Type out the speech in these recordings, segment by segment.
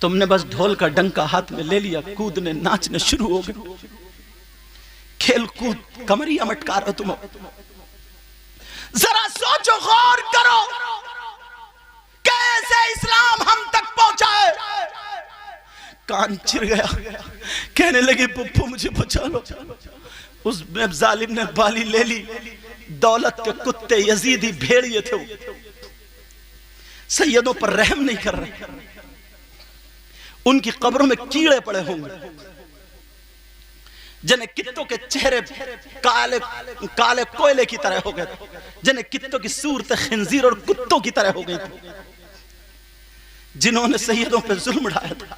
तुमने बस ढोल का डंका हाथ में ले लिया, कूदने नाचने शुरू हो गए, खेल कूद कमरिया मटका रहे तुम। जरा सोचो, गौर करो, कैसे इस्लाम हम तक पहुंचा है। कान चिर गया, कहने लगी पुप्पू मुझे बचा लो। उस जालिम ने बाली ले ली, दौलत के कुत्ते यजीदी भेड़िए थे, सैयदों पर रहम नहीं कर रहे, उनकी कब्रों में कीड़े पड़े होंगे, जिन्हें कित्तों के चेहरे काले काले कोयले की तरह हो गए, जिन्हें कित्तों की सूरत खिंजीर और कुत्तों की तरह हो गई थी, जिन्होंने सैयदों पे जुल्म ढाया था।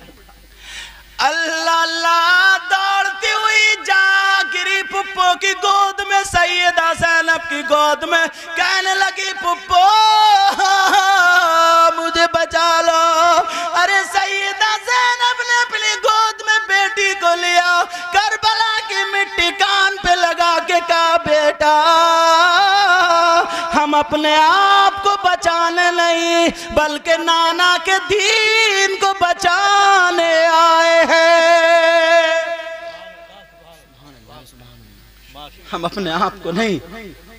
अल्लाह अल्लाह दौड़ती हुई जा गिरी पुप्पो की गोद में, सैयदा ज़ैनब की गोद में, कहने लगी पुप्पो मुझे बचा लो। अरे सैयदा ज़ैनब ने अपनी गोद में बेटी को लिया, करबला की मिट्टी कान पे लगा के कहा बेटा हम अपने आप को बचाने नहीं बल्कि नाना के दीन को बचाने आए हैं। हम अपने आप को नहीं,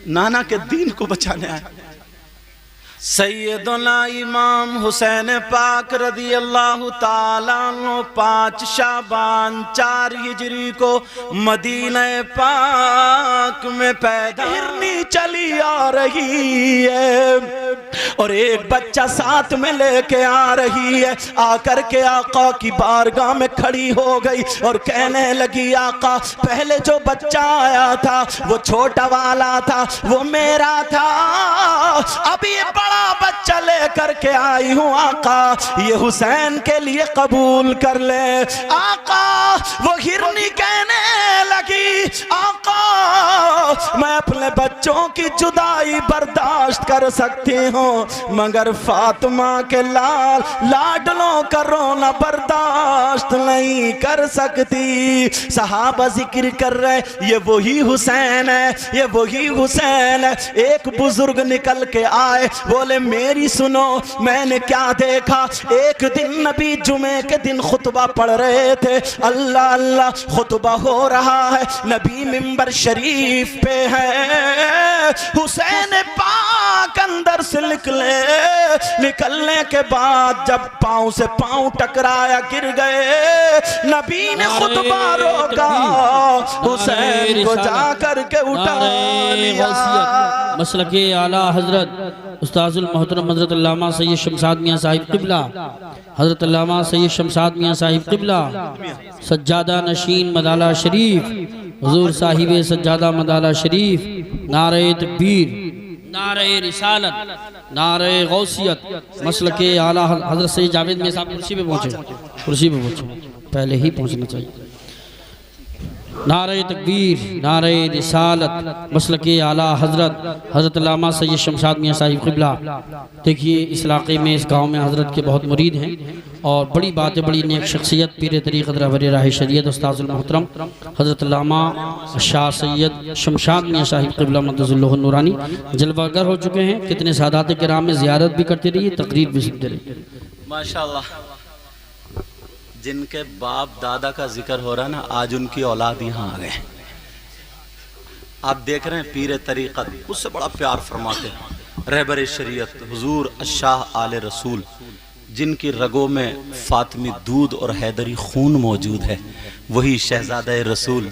नाना के दीन को बचाने आए। सैयदना इमाम हुसैन पाक रदी अल्लाह ताला अन्हु 5 शाबान 4 हिजरी को मदीना पाक में पैदा। हिरनी चली आ रही है और एक बच्चा साथ में लेके आ रही है, आकर के आका की बारगाह में खड़ी हो गई और कहने लगी आका पहले जो बच्चा आया था वो छोटा वाला था, वो मेरा था, अभी ये बड़ा बच्चा लेकर के आई हूँ आका, ये हुसैन के लिए कबूल कर ले। आका वो हिरनी कहने लगी आका मैं अपने बच्चों की जुदाई बर्दाश्त कर सकती हूँ मगर फातिमा के लाल लाडलों का रोना बर्दाश्त नहीं कर सकती। सहाबा जिक्र कर रहे ये वही हुसैन है, ये वही हुसैन है। एक बुजुर्ग निकल के आए, बोले मेरी सुनो मैंने क्या देखा। एक दिन नबी जुमे के दिन खुतबा पढ़ रहे थे, अल्लाह अल्लाह खुतबा हो रहा है, नबी मिंबर शरीफ पे है, हुसैन पाक अंदर से निकलने के बाद जब पांव से पांव टकराया गिर गए, नबी ने खुतबा रोका, हुसैन को जाकर के उठा लिया। मसलके आला हजरत उस्ताजुल मोहतरम हजरत अल्लामा सैयद शमशाद मियाँ साहिब क़िबला, हजरत अल्लामा सैयद शमशाद मियाँ साहिब क़िबला, सज्जादा नशीन मदाला शरीफ, हुजूर साहिब सज्जादा मदाला शरीफ, नारे तकबीर, नारे रिसालत, नारे गौसियत, मसलके आला हजरत सैयद जावेद मियाँ साहब कुर्सी पे पहुँचे, कुर्सी पे पहुँचे, पहले ही पहुँचना चाहिए। नारे तकबीर, नारे रिसालत, मसलके आला हजरत हजरत अल्लामा सैयद शमशाद मियाँ साहिब क़िबला। देखिए इस इलाक़े में, इस गांव में हजरत के बहुत मुरीद हैं और बड़ी बातें, बड़ी नेक शख्सियत, पीर तरीक़त रहबर राह शरीयत उस्ताज़ुल मोहतरम हजरत अल्लामा शाह सैयद शमशाद मियाँ साहिब क़िबला मद्दसल्लहु नूरानी जलवागर हो चुके हैं। कितने सादात किराम में ज़ियारत भी करते रहिए, तकरीर भी सुनते रहिए। माशाअल्लाह, जिनके बाप दादा का जिक्र हो रहा है ना, आज उनकी औलाद यहाँ आ गए। आप देख रहे हैं पीर तरीक़त, उससे बड़ा प्यार फरमाते हैं, रहबर शरीयत हुजूर अशाह आले रसूल, जिनकी रगों में फातिमी दूध और हैदरी खून मौजूद है, वही शहजादा रसूल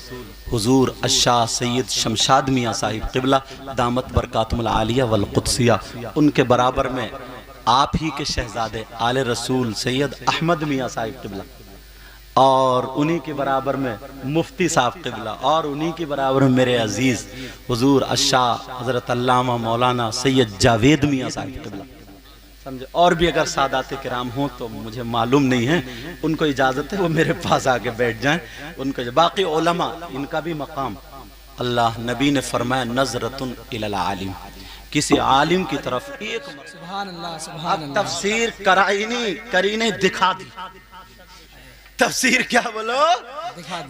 हुजूर अशाह सैयद शमशाद मियाँ साहिब क़िबला दामत बरकातुल आलिया वल क़ुद्सिया, उनके बराबर में आप ही के शहजादे आले रसूल सैयद अहमद मियाँ साहिब क़िबला, और उन्हीं के बराबर में मुफ्ती साहब क़िबला, और उन्हीं के बराबर में मेरे अजीज़ हुजूर अशाह हज़रत अल्लामा मौलाना सैयद जावेद मियाँ साहिब क़िबला। समझे? और भी अगर सादात किराम हों तो मुझे मालूम नहीं है, उनको इजाज़त है वो मेरे पास आके बैठ जाएं। उनको बाकी उलमा, इनका भी मकाम, अल्लाह नबी ने फरमाया नज़रतुन इलल आलिम, किसी आलिम की तरफ एक सुभान अल्लाह, सुभान अल्लाह। तफसीर करीने दिखा दी। तफसीर क्या बोलो?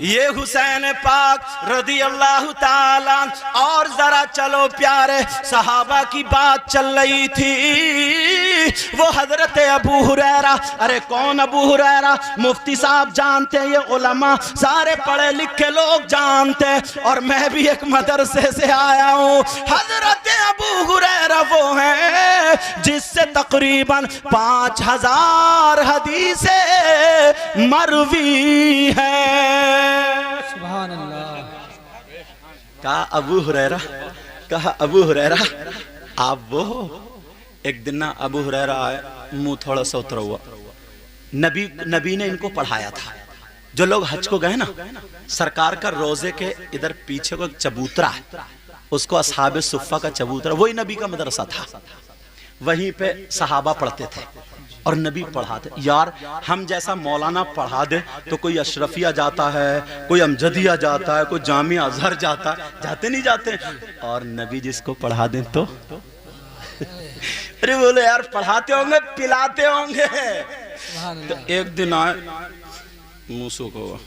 ये हुसैन पाक रदी अल्लाह ताला। और जरा चलो प्यारे, सहाबा की बात चल रही थी, वो हजरत अबू हुरैरा। अरे कौन अबू हुरैरा? मुफ्ती साहब जानते हैं, ये उलमा सारे पढ़े लिखे लोग जानते हैं, और मैं भी एक मदरसे से आया हूँ। हजरत अबू हुरैरा वो हैं जिससे तकरीबन 5000 हदीसें मरवी है। सुभान अल्लाह। कहा अबू हुरैरा, कहा अबू हुरैरा आप वो हो? एक दिन ना अबू हुरैरा आए, मुंह थोड़ा सा उतरा हुआ। नबी ने इनको पढ़ाया था। जो लोग हज को गए ना, सरकार का रोजे के इधर पीछे को एक चबूतरा है, उसको असहाबे सुफ़ा का चबूतरा, वही नबी का मदरसा था। वहीं पे सहाबा पढ़ते थे और नबी पढ़ाते। यार हम जैसा मौलाना पढ़ा दे तो कोई अशरफिया जाता है, कोई अमजदिया जाता है, कोई जामिया अजहर जाता है, जाते नहीं जाते। और नबी जिसको पढ़ा दें तो अरे बोले यार पढ़ाते होंगे, पिलाते होंगे। तो एक दिन आए, मूसू को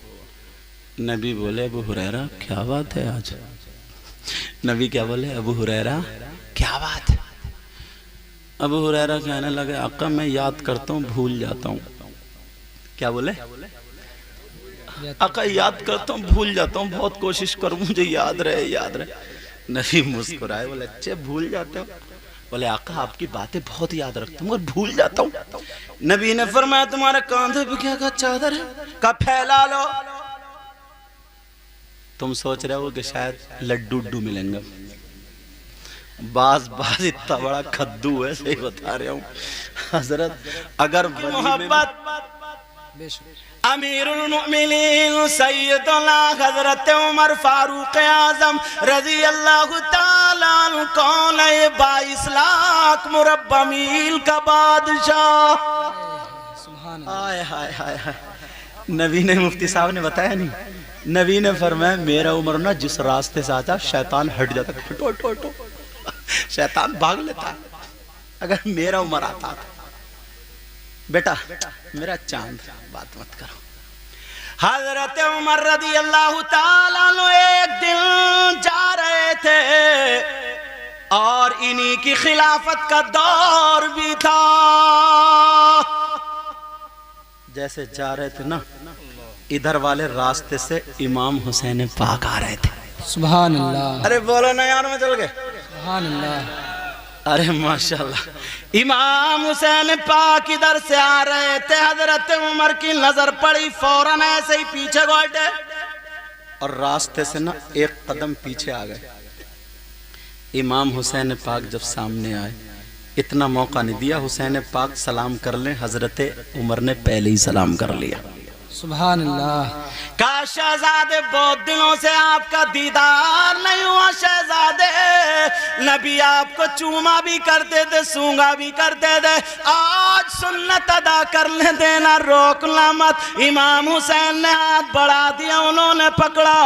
नबी बोले अबू हुरैरा क्या बात है आज? नबी क्या बोले? अबू हुरैरा क्या बात है? अबू हुरैरा कहने लगे आका मैं याद करता हूँ भूल जाता हूँ। क्या बोले? आका याद करता हूँ भूल जाता हूँ, बहुत कोशिश करूँ मुझे याद रहे याद रहे। नबी मुस्कुराए, बोले अच्छे भूल जाते हो? बोले आका आपकी बातें बहुत याद रखता हूँ मगर भूल जाता हूँ। नबी ने फरमाया तुम्हारे कांधे पे क्या का चादर है? का फैला लो। तुम सोच रहे हो कि शायद लड्डू उड्डू मिलेंगे, बाज इतना बड़ा खद्दू है, सही बता रहा हूँ हजरत। अगर मोहब्बत अमीरुल मोमिनीन सैयदुना हजरत उमर फारूक आजम रजी अल्लाह ताला अन्हु कौन है? 22 लाख मुरब्बा मील का बादशाह। हाय हाय हाय हाय। नबी ने, मुफ्ती साहब ने बताया नहीं, नबी ने फरमाया मेरा उमर ना जिस रास्ते से आता शैतान हट जाता, हटो हटो हटो, शैतान भाग लेता। अगर मेरा उमर आता था, बेटा मेरा चांद, बात मत करो। हजरत उमर रदी अल्लाह ताला अन्हु एक दिन जा रहे थे और इन्हीं की खिलाफत का दौर भी था। जैसे जा रहे थे ना, इधर वाले रास्ते से इमाम हुसैन पाक आ रहे थे। सुभान अल्लाह। अरे बोलो ना यार, में चल गए। सुभान अल्लाह। अरे माशाल्लाह, इमाम हुसैन पाक इधर से आ रहे थे। हजरत उमर की नजर पड़ी, फौरन ऐसे ही पीछे घोटे और रास्ते से ना एक कदम पीछे आ गए। इमाम हुसैन पाक जब सामने आए, इतना मौका नहीं दिया हुसैन पाक सलाम कर ले, हजरत उमर ने पहले ही सलाम कर लिया। सुभान अल्लाह। का शहजादे बहुत दिनों से आपका दीदार नहीं हुआ शहजादे। नबी आपको चूमा भी करते थे, सूंगा भी करते थे, आज सुन्नत अदा करने देना, रोकना मत। इमाम हुसैन ने हाथ बढ़ा दिया, उन्होंने पकड़ा।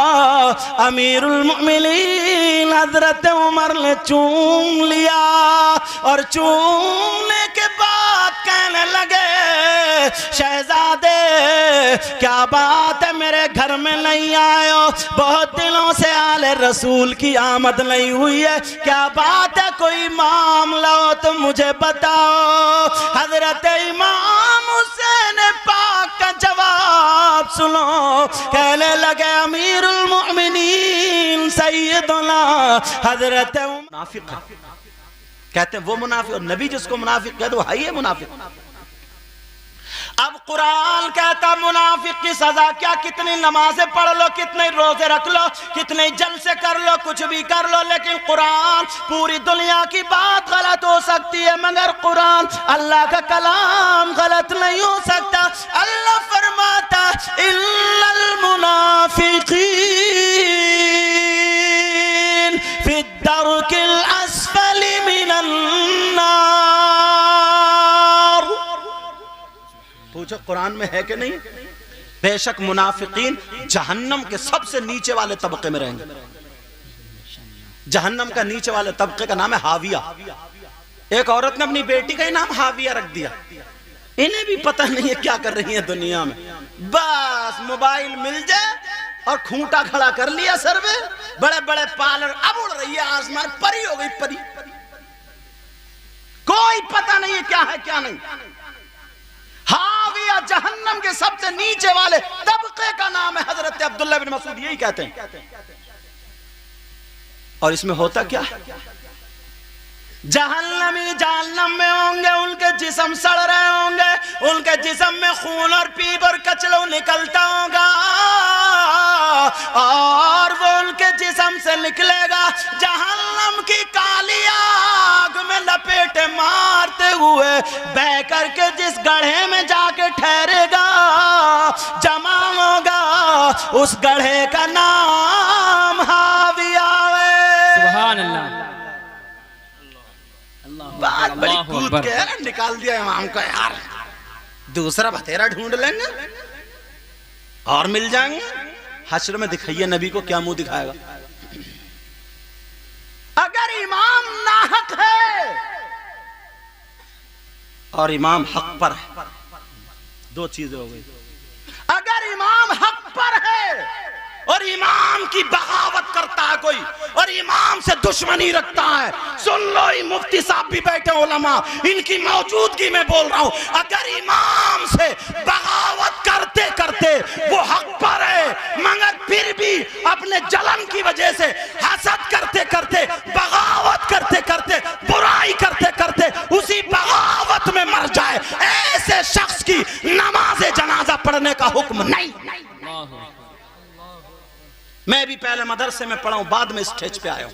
अमीरुल मोमिनीन हजरत उमर ने चूम लिया और चूमने के बाद कहने लगे शहजादे क्या बात है मेरे घर में नहीं आए हो? बहुत दिनों से आले रसूल की आमद नहीं हुई है, क्या बात है? कोई मामला हो तो मुझे बताओ। हजरत इमाम हुसैन पाक का जवाब सुनो, कहने लगे अमीरुल मोमिनीन सैयदुना हजरत मुनाफिक है। कहते हैं वो मुनाफिक, और नबी जिसको मुनाफिक कहते वो है ही मुनाफिक। अब कुरान कहता मुनाफिक की सजा क्या? कितनी नमाजें पढ़ लो, कितने रोजे रख लो, कितने जलसे कर लो, कुछ भी कर लो, लेकिन कुरान, पूरी दुनिया की बात गलत हो सकती है मगर कुरान अल्लाह का कलाम गलत नहीं हो सकता। अल्लाह फरमाता इन्नल मुनाफिकीन फी दरकिल अस्फली मिनन नार। पूछो कुरान में है कि नहीं? बेशक मुनाफिकीन जहन्नम के सबसे नीचे वाले तबके में रहेंगे। जहन्नम का नीचे वाले तबके का नाम है हाविया। एक औरत ने अपनी बेटी का ही नाम हाविया रख दिया। इन्हें भी पता नहीं है क्या कर रही है दुनिया में, बस मोबाइल मिल जाए और खूंटा खड़ा कर लिया सर में, बड़े बड़े पार्लर, अब उड़ रही है आसमान, परी हो गई परी। कोई पता नहीं है क्या है क्या नहीं। हाविया जहन्नम के सबसे नीचे वाले तबके का नाम है हजरत अब्दुल्लाह बिन मसूद, यही कहते हैं। और इसमें होता क्या है, जहन्नमी जहन्नम में होंगे, उनके जिस्म सड़ रहे होंगे, उनके जिस्म में खून और पीप और कचरा निकलता होगा, और वो उनके जिस्म से निकलेगा जहन्नम की काली आग में लपेट मारते हुए बह करके जिस गड्ढे में जाके ठहरेगा, जमा होगा, उस गड्ढे का नाम हाविया है। सुभान अल्लाह। बात बड़ी कूद के निकाल दिया इमाम को यार, दूसरा बतेरा ढूंढ लेंगे और मिल जाएंगे। हश्र में दिखाइए नबी को क्या मुंह दिखाएगा। अगर इमाम नाहक है और इमाम हक पर है, दो चीजें हो गई। अगर इमाम हक पर है और इमाम की बगावत करता है कोई, और इमाम से दुश्मनी रखता है, सुन लो, ये मुफ्ती साहब भी बैठे उलमा, इनकी मौजूदगी में बोल रहा हूं, अगर इमाम से बगावत करते करते वो हक पर है मगर फिर भी अपने जलन की वजह से हसद करते करते, बगावत करते करते, बुराई करते करते उसी बगावत में मर जाए, ऐसे शख्स की नमाज जनाजा पढ़ने का हुक्म नहीं। मैं भी पहले मदरसे में पढ़ा हूं, बाद में स्टेज पे आया हूं।